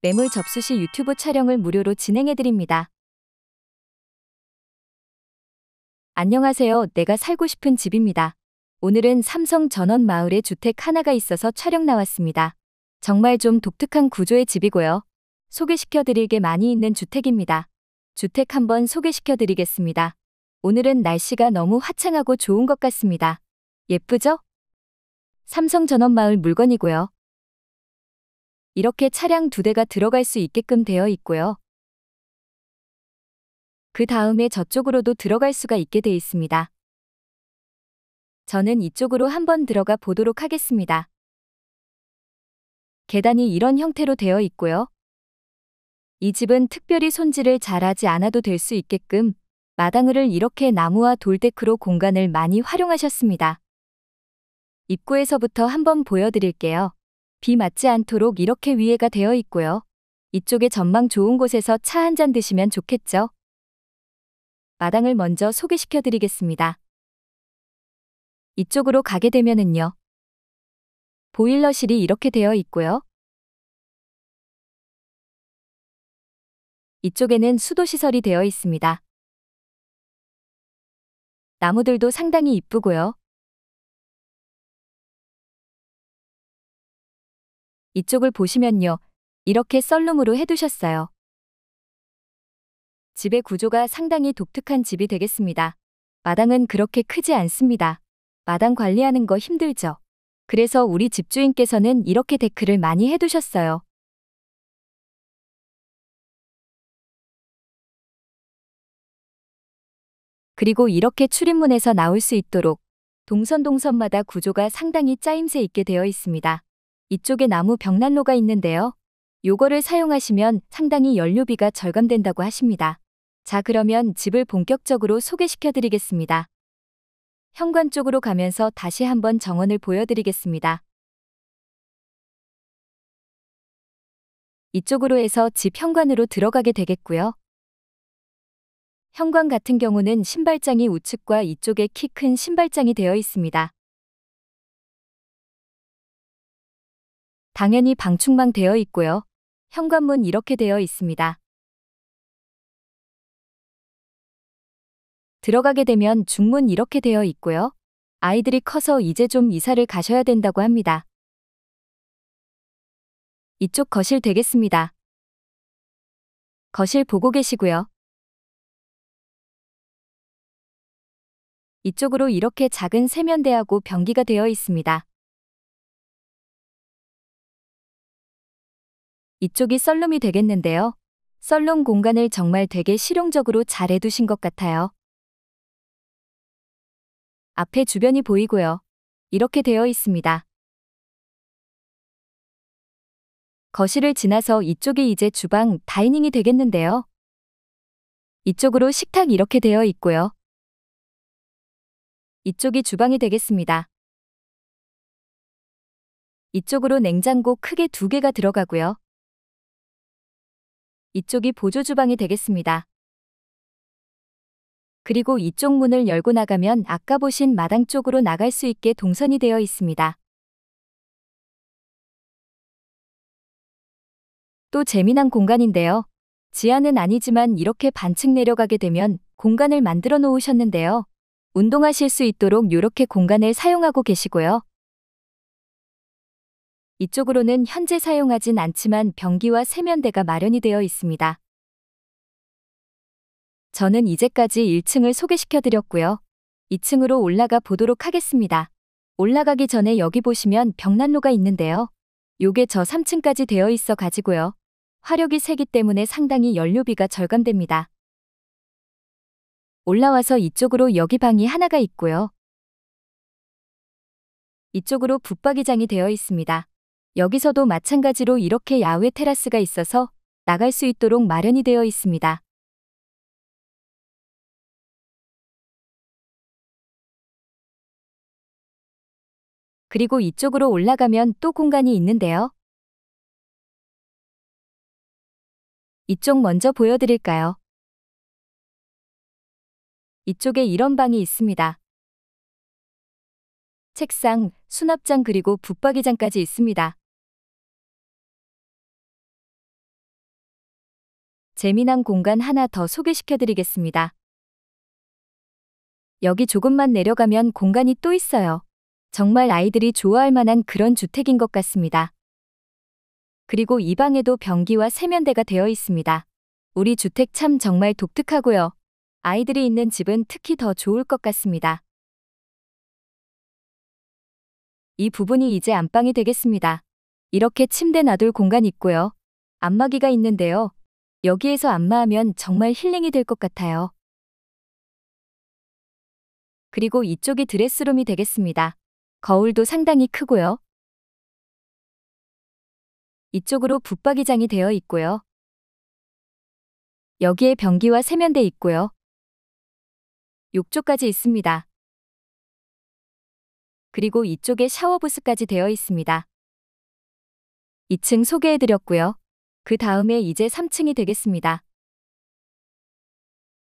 매물 접수 시 유튜브 촬영을 무료로 진행해드립니다. 안녕하세요. 내가 살고 싶은 집입니다. 오늘은 삼성 전원마을에 주택 하나가 있어서 촬영 나왔습니다. 정말 좀 독특한 구조의 집이고요. 소개시켜드릴 게 많이 있는 주택입니다. 주택 한번 소개시켜드리겠습니다. 오늘은 날씨가 너무 화창하고 좋은 것 같습니다. 예쁘죠? 삼성 전원마을 물건이고요. 이렇게 차량 2대가 들어갈 수 있게끔 되어 있고요. 그 다음에 저쪽으로도 들어갈 수가 있게 되어 있습니다. 저는 이쪽으로 한번 들어가 보도록 하겠습니다. 계단이 이런 형태로 되어 있고요. 이 집은 특별히 손질을 잘하지 않아도 될 수 있게끔 마당을 이렇게 나무와 돌데크로 공간을 많이 활용하셨습니다. 입구에서부터 한번 보여드릴게요. 비 맞지 않도록 이렇게 위에가 되어 있고요. 이쪽에 전망 좋은 곳에서 차 한잔 드시면 좋겠죠? 마당을 먼저 소개시켜드리겠습니다. 이쪽으로 가게 되면은요. 보일러실이 이렇게 되어 있고요. 이쪽에는 수도시설이 되어 있습니다. 나무들도 상당히 이쁘고요. 이쪽을 보시면요. 이렇게 썰룸으로 해두셨어요. 집의 구조가 상당히 독특한 집이 되겠습니다. 마당은 그렇게 크지 않습니다. 마당 관리하는 거 힘들죠? 그래서 우리 집주인께서는 이렇게 데크를 많이 해두셨어요. 그리고 이렇게 출입문에서 나올 수 있도록 동선마다 구조가 상당히 짜임새 있게 되어 있습니다. 이쪽에 나무 벽난로가 있는데요. 요거를 사용하시면 상당히 연료비가 절감된다고 하십니다. 자, 그러면 집을 본격적으로 소개시켜 드리겠습니다. 현관 쪽으로 가면서 다시 한번 정원을 보여드리겠습니다. 이쪽으로 해서 집 현관으로 들어가게 되겠고요. 현관 같은 경우는 신발장이 우측과 이쪽에 키 큰 신발장이 되어 있습니다. 당연히 방충망 되어 있고요. 현관문 이렇게 되어 있습니다. 들어가게 되면 중문 이렇게 되어 있고요. 아이들이 커서 이제 좀 이사를 가셔야 된다고 합니다. 이쪽 거실 되겠습니다. 거실 보고 계시고요. 이쪽으로 이렇게 작은 세면대하고 변기가 되어 있습니다. 이쪽이 썰룸이 되겠는데요. 썰룸 공간을 정말 되게 실용적으로 잘 해두신 것 같아요. 앞에 주변이 보이고요. 이렇게 되어 있습니다. 거실을 지나서 이쪽이 이제 주방, 다이닝이 되겠는데요. 이쪽으로 식탁 이렇게 되어 있고요. 이쪽이 주방이 되겠습니다. 이쪽으로 냉장고 크게 2개가 들어가고요. 이쪽이 보조 주방이 되겠습니다. 그리고 이쪽 문을 열고 나가면 아까 보신 마당 쪽으로 나갈 수 있게 동선이 되어 있습니다. 또 재미난 공간인데요. 지하는 아니지만 이렇게 반층 내려가게 되면 공간을 만들어 놓으셨는데요. 운동하실 수 있도록 이렇게 공간을 사용하고 계시고요. 이쪽으로는 현재 사용하진 않지만 변기와 세면대가 마련이 되어 있습니다. 저는 이제까지 1층을 소개시켜 드렸고요. 2층으로 올라가 보도록 하겠습니다. 올라가기 전에 여기 보시면 벽난로가 있는데요. 요게 저 3층까지 되어 있어 가지고요. 화력이 세기 때문에 상당히 연료비가 절감됩니다. 올라와서 이쪽으로 여기 방이 하나가 있고요. 이쪽으로 붙박이장이 되어 있습니다. 여기서도 마찬가지로 이렇게 야외 테라스가 있어서 나갈 수 있도록 마련이 되어 있습니다. 그리고 이쪽으로 올라가면 또 공간이 있는데요. 이쪽 먼저 보여드릴까요? 이쪽에 이런 방이 있습니다. 책상, 수납장 그리고 붙박이장까지 있습니다. 재미난 공간 하나 더 소개시켜드리겠습니다. 여기 조금만 내려가면 공간이 또 있어요. 정말 아이들이 좋아할 만한 그런 주택인 것 같습니다. 그리고 이 방에도 변기와 세면대가 되어 있습니다. 우리 주택 참 정말 독특하고요. 아이들이 있는 집은 특히 더 좋을 것 같습니다. 이 부분이 이제 안방이 되겠습니다. 이렇게 침대 놔둘 공간이 있고요. 안마기가 있는데요. 여기에서 안마하면 정말 힐링이 될 것 같아요. 그리고 이쪽이 드레스룸이 되겠습니다. 거울도 상당히 크고요. 이쪽으로 붙박이장이 되어 있고요. 여기에 변기와 세면대 있고요. 욕조까지 있습니다. 그리고 이쪽에 샤워부스까지 되어 있습니다. 2층 소개해드렸고요. 그 다음에 이제 3층이 되겠습니다.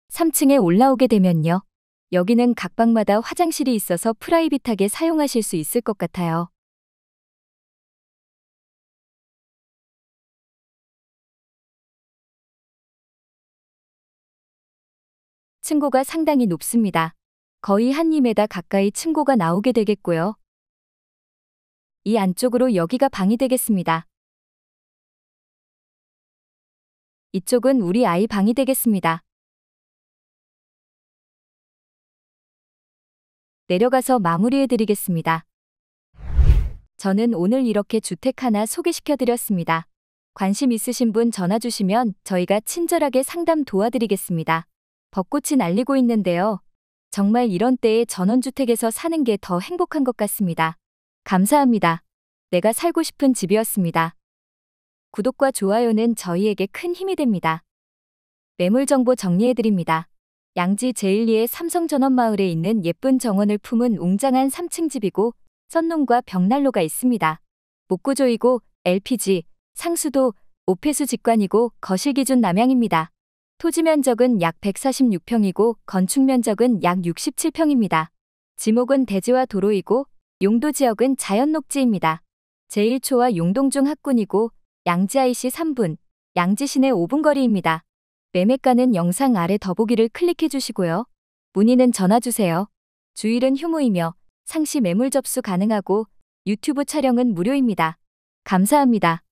3층에 올라오게 되면요. 여기는 각 방마다 화장실이 있어서 프라이빗하게 사용하실 수 있을 것 같아요. 층고가 상당히 높습니다. 거의 한 2m 가까이 층고가 나오게 되겠고요. 이 안쪽으로 여기가 방이 되겠습니다. 이쪽은 우리 아이 방이 되겠습니다. 내려가서 마무리해드리겠습니다. 저는 오늘 이렇게 주택 하나 소개시켜드렸습니다. 관심 있으신 분 전화 주시면 저희가 친절하게 상담 도와드리겠습니다. 벚꽃이 날리고 있는데요. 정말 이런 때에 전원주택에서 사는 게 더 행복한 것 같습니다. 감사합니다. 내가 살고 싶은 집이었습니다. 구독과 좋아요는 저희에게 큰 힘이 됩니다. 매물 정보 정리해드립니다. 양지 제1리의 삼성전원마을에 있는 예쁜 정원을 품은 웅장한 3층 집이고 썬룸과 벽난로가 있습니다. 목구조이고 LPG, 상수도, 오폐수 직관이고 거실 기준 남향입니다. 토지 면적은 약 146평이고 건축 면적은 약 67평입니다. 지목은 대지와 도로이고 용도 지역은 자연 녹지입니다. 제1초와 용동중 학군이고 양지 IC 3분, 양지 시내 5분 거리입니다. 매매가는 영상 아래 더보기를 클릭해 주시고요. 문의는 전화 주세요. 주일은 휴무이며 상시 매물 접수 가능하고 유튜브 촬영은 무료입니다. 감사합니다.